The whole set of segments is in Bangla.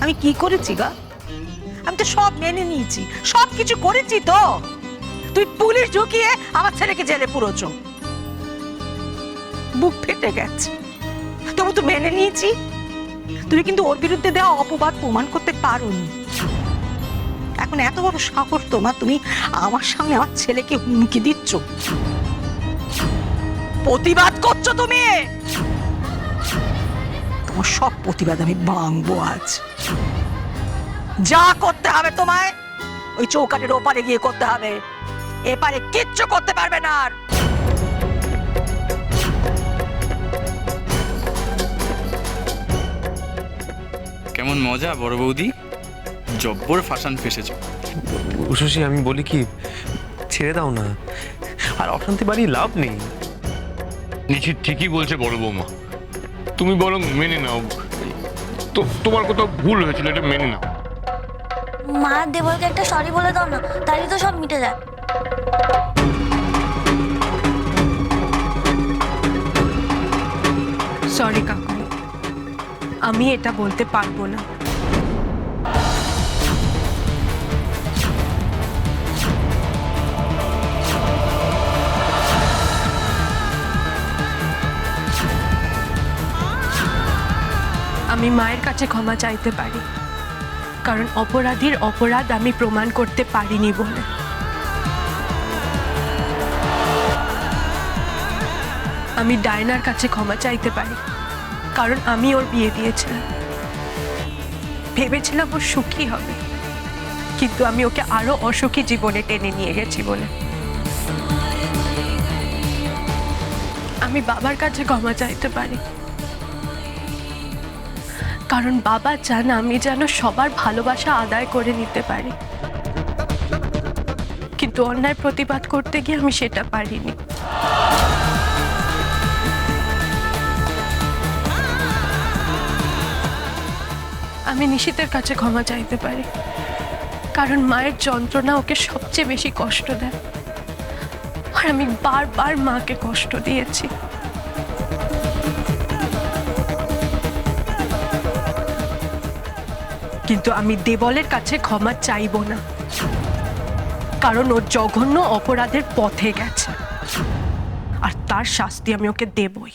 আমি কি করেছি গা? আমি তো সব মেনে নিয়েছি, সব কিছু করেছি তো। তুই পুলিশ ঢুকিয়ে আমার ছেলেকে জেলে পুরোছো, বুক ফেটে গেছে, তবু তো মেনে নিয়েছি। তুমি কিন্তু ওর বিরুদ্ধে দেওয়া অপবাদ প্রমাণ করতে পারোনি। এখন এত বড় সাহস তোমার, তুমি আমার সামনে আমার ছেলেকে হুমকি দিচ্ছ, প্রতিবাদ করছো তুমি। তোমার সব প্রতিবাদ আমি ভাঙবো আজ। যা করতে হবে তোমায় ওই চৌকাঠের ওপারে গিয়ে করতে হবে, এপারে কিচ্ছু করতে পারবে না আর। কেমন মজা বড় বৌদি, জব্বর ফাঁসান ফেসেছ। উষসী, আমি বলি কি, ছেড়ে দাও না, আর অশান্তি বাড়ি লাভ নেই। নিশ্চিত ঠিকই বলছে বড় বৌমা, তুমি বরং মেনে নাও, তো তোমার কোথাও ভুল হয়েছিল, এটা মেনে নাও। মা, দেবলকে একটা সরি বলে দাও না, তাহলে তো সব মিটে যায়। সরি কাকু, আমি এটা বলতে পারবো না। আমি মায়ের কাছে ক্ষমা চাইতে পারি, কারণ অপরাধীর অপরাধ আমি প্রমাণ করতে পারিনি বলে। আমি ডায়নার কাছে ক্ষমা চাইতে পারি, কারণ আমি ওর বিয়ে দিয়েছিলাম, ভেবেছিলাম ও সুখী হবে, কিন্তু আমি ওকে আরো অসুখী জীবনে টেনে নিয়ে গেছি বলে। আমি বাবার কাছে ক্ষমা চাইতে পারি, কারণ বাবা চান আমি যেন সবার ভালোবাসা আদায় করে নিতে পারি, কিন্তু অন্যায় প্রতিবাদ করতে গিয়ে আমি সেটা পারিনি। আমি নিশিতের কাছে ক্ষমা চাইতে পারি, কারণ মায়ের যন্ত্রণা ওকে সবচেয়ে বেশি কষ্ট দেয়, আর আমি বারবার মাকে কষ্ট দিয়েছি। কিন্তু আমি দেবলের কাছে ক্ষমা চাইব না, কারণ ও জঘন্য অপরাধের পথে গেছে, আর তার শাস্তি আমি ওকে দেবই।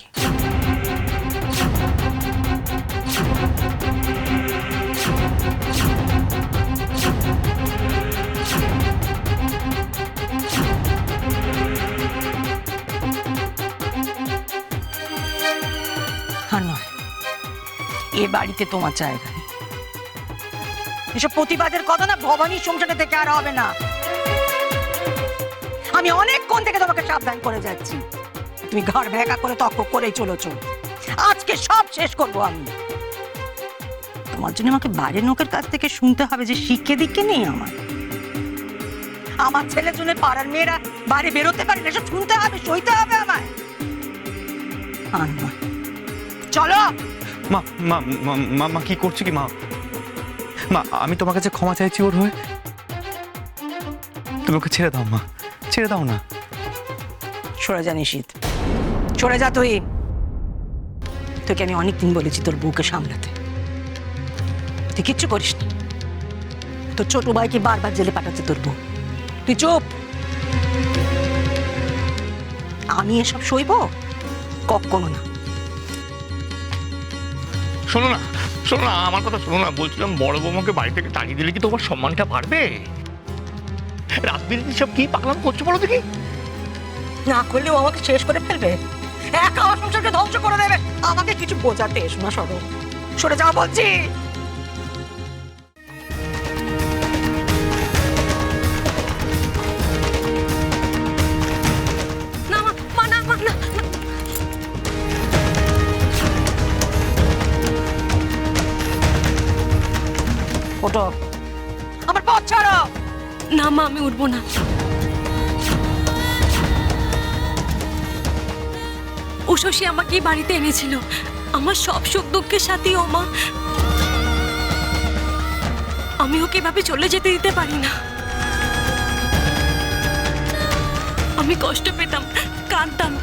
আর নয়, এ বাড়িতে তোমার জায়গা নেই। এসব প্রতিবাদের কথা না ভবানীর সংসারে থেকে আর হবে না। আমি অনেকক্ষণ থেকে তোমাকে সাবধান করে যাচ্ছি, তুমি ঘর ভেকা করে তর্ক করেই চলেছো। আজকে সব শেষ করব আমি। তোমার জন্য আমাকে বাইরের লোকের কাছ থেকে শুনতে হবে যে শিক্ষে দিকে নেই আমার। আমার ছেলের জন্য পাড়ার মেয়েরা বাইরে বেরোতে পারে না, এসব শুনতে হবে, সইতে হবে আমায়। আর নয়, চলো। মা মা মা মা কি করছো কি? মা মা, আমি তোমার কাছে ক্ষমা চাইছি ওর হয়ে, তুমি ওকে ছেড়ে দাও মা, ছেড়ে দাও না। সরে যা নিশিত, সরে যা তুই। তোকে আমি অনেকদিন বলেছি তোর বউকে সামলাতে, তুই কিচ্ছু করিস না। তোর ছোট ভাইকে বারবার জেলে পাঠাচ্ছে তোর বউ, তুই চুপ। আমি এসব সইব কখনো না। শোনো না, শোনো না, আমার কথা শোনো না, বলছিলাম বড় বৌমাকে বাড়ি থেকে তাড়িয়ে দিলে কি তোমার সম্মানটা বাড়বে? রাজবিরিতি সব কি পাগলাম করছো বলো দেখি? না করলেও আমাকে শেষ করে ফেলবে, একা আমার সংসারকে ধ্বংস করে দেবে। আমাকে কিছু বোঝাতে এসো না, সরো, সরে যাও বলছি। ওঠো, আমার পথ ছাড়ো। না মা, আমি উঠবো না। উষসী আমাকে এই বাড়িতে এনেছিল, আমার সব সুখ দুঃখের সাথী ও মা। আমি ওকে এভাবে চলে যেতে দিতে পারি না। আমি কষ্ট পেতাম, কাঁদতাম,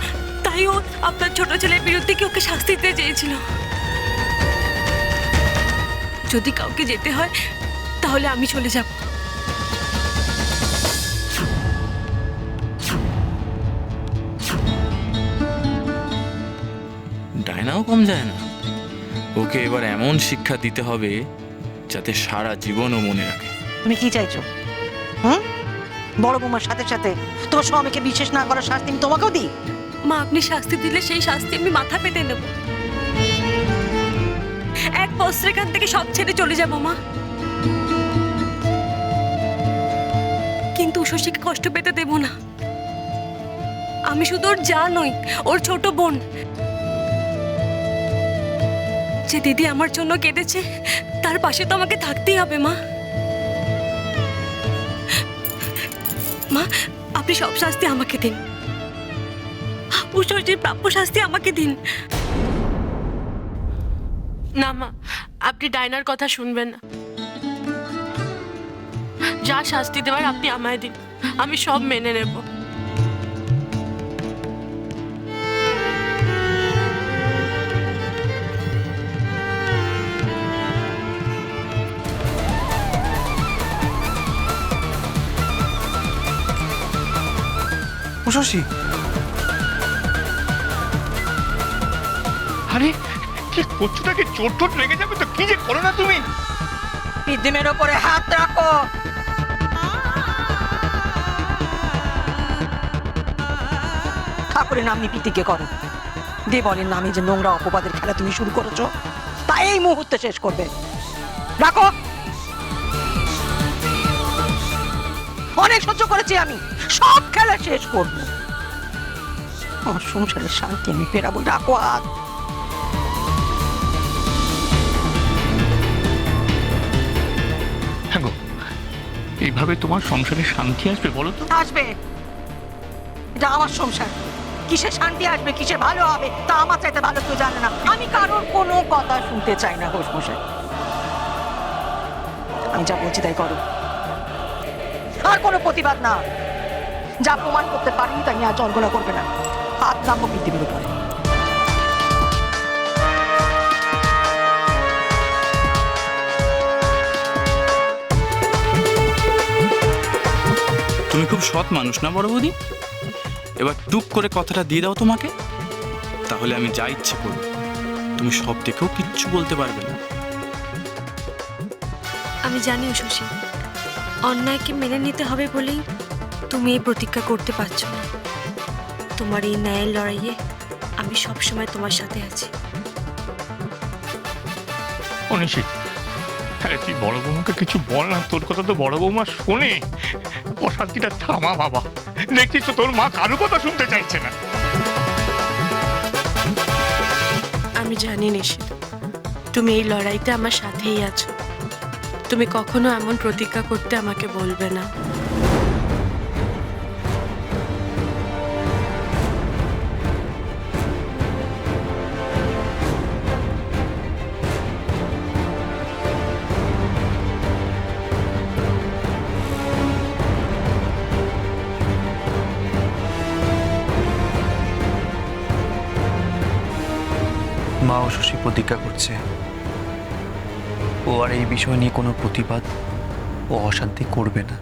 তাই ও আপনার ছোট ছেলের বিরুদ্ধে কি ওকে শাস্তি দিতে চেয়েছিল। যদি কাউকে যেতে হয় তাহলে আমি চলে যাব। ডায়নাও কম যায় না, ওকে এবার এমন শিক্ষা দিতে হবে যাতে সারা জীবনও মনে রাখে। তুমি কি চাইছো? হুম, বড় বৌমার সাথে সাথে তোমার স্বামীকে বিশ্বাস না করার শাস্তি আমি তোমাকেও দিই? মা, আপনি শাস্তি দিলে সেই শাস্তি আমি মাথা পেতে নেব। এক বস্ত্র এখান থেকে সব ছেড়ে চলে যাব মা, কিন্তু উষসীকে কষ্ট পেতে দেব না। আমি শুধু ওর যা নই, ওর ছোট বোন। যে দিদি আমার জন্য কেঁদেছে, তার পাশে তো আমাকে থাকতেই হবে মা। মা, আপনি সব শাস্তি আমাকে দিন, উষসীর প্রাপ্য শাস্তি আমাকে দিন। না মা, আপনি ডাইনার কথা শুনবেন না। যা শাস্তি দেওয়ার আপনি আমায় দিন, আমি সব মেনে নেব। উষসী, আরে কি করছো? নাকি চোট টোট লেগে যাবে তো? কি যে করো না তুমি? পিদিমের ওপরে হাত রাখো। ঠাকুরের নাম নিয়ে পিতিকে করো। দেবলের নামে যে নোংরা অপবাদের খেলা তুমি শুরু করেছো, তা এই মুহূর্তে শেষ করবে। রাখো। অনেক সহ্য করেছি আমি, সব খেলা শেষ করবো। আমার সংসারের শান্তি আমি ফেরাবো। রাখো হাত। হ্যাঁ গো, এইভাবে তোমার সংসারে শান্তি আসবে বলো তো? আসবে, এটা আমার সংসার। কিসে শান্তি আসবে, কিসে ভালো হবে, তা আমার চাইতে ভালো কেউ জানে না। আমি কারোর কোনো কথা শুনতে চাই না ঘোষমশাই। আমি যা বলছি তাই করো, আর কোনো প্রতিবাদ না। যা প্রমাণ করতে পারিনি তাই নিয়ে আর জল্পনা করবে না। হাত নামবো পৃথিবীর উপরে। তুমি খুব সৎ মানুষ না বড় বৌদি? এবার টুক করে কথাটা দিয়ে দাও তোমাকে, তাহলে আমি যা ইচ্ছে করব। তুমি সব দেখেও কিচ্ছু বলতে পারবে না। আমি জানি উষসী, অন্যায়কে মেনে নিতে হবে বলেই তুমি এই প্রতিজ্ঞা করতে পারছো না। তোমার এই ন্যায়ের লড়াইয়ে আমি সবসময় তোমার সাথে আছি। অনিশি, আরে তুই বড় বৌমাকে কিছু বল না। তোর কথা তো বড় বৌমা শোনে। অশান্তিটা থামা বাবা। দেখছিস তো তোর মা কারো কথা শুনতে চাইছে না। আমি জানি নিশিত, তুমি এই লড়াইতে আমার সাথেই আছো। তুমি কখনো এমন প্রতিজ্ঞা করতে আমাকে বলবে না। মা উষসী প্রতিজ্ঞা করছে ও আর এই বিষয় নিয়ে কোনো প্রতিবাদ ও অশান্তি করবে না।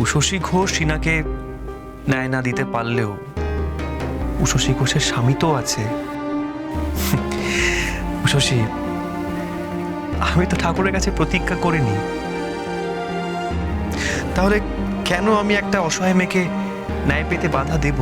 উষসী ঘোষ সিনাকে ন্যায় না দিতে পারলেও উষসী ঘোষের স্বামী তো আছে। উষসী, আমি তো ঠাকুরের কাছে প্রতিজ্ঞা করিনি, তাহলে কেন আমি একটা অসহায় মেয়েকে ন্যায় পেতে বাধা দেব?